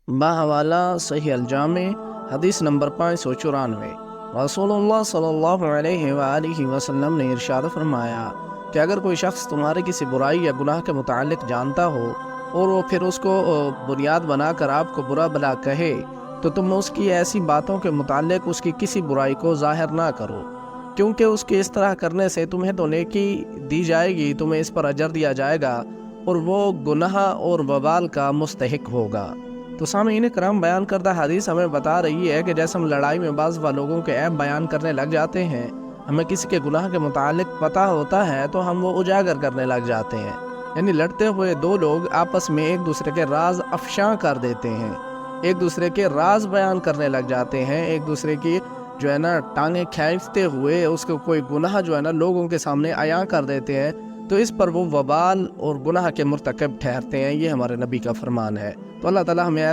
بحوالہ صحیح الجامع حدیث نمبر 594۔ رسول اللہ صلی اللہ علیہ وآلہ وسلم نے ارشاد فرمایا کہ اگر کوئی شخص تمہارے کسی برائی یا گناہ کے متعلق جانتا ہو اور وہ پھر اس کو بنیاد بنا کر آپ کو برا بھلا کہے تو تم اس کی ایسی باتوں کے متعلق اس کی کسی برائی کو ظاہر نہ کرو، کیونکہ اس کے اس طرح کرنے سے تمہیں تو نیکی دی جائے گی، تمہیں اس پر اجر دیا جائے گا اور وہ گناہ اور وبال کا مستحق ہوگا۔ تو سامعین کرام، بیان کردہ حدیث ہمیں بتا رہی ہے کہ جیسے ہم لڑائی میں بعض لوگوں کے عیب بیان کرنے لگ جاتے ہیں، ہمیں کسی کے گناہ کے متعلق پتہ ہوتا ہے تو ہم وہ اجاگر کرنے لگ جاتے ہیں، یعنی لڑتے ہوئے دو لوگ آپس میں ایک دوسرے کے راز افشاں کر دیتے ہیں، ایک دوسرے کے راز بیان کرنے لگ جاتے ہیں، ایک دوسرے کی ٹانگیں کھینچتے ہوئے اس کو کوئی گناہ لوگوں کے سامنے عیاں کر دیتے ہیں، تو اس پر وہ وبال اور گناہ کے مرتکب ٹھہرتے ہیں۔ یہ ہمارے نبی کا فرمان ہے۔ تو اللہ تعالیٰ ہمیں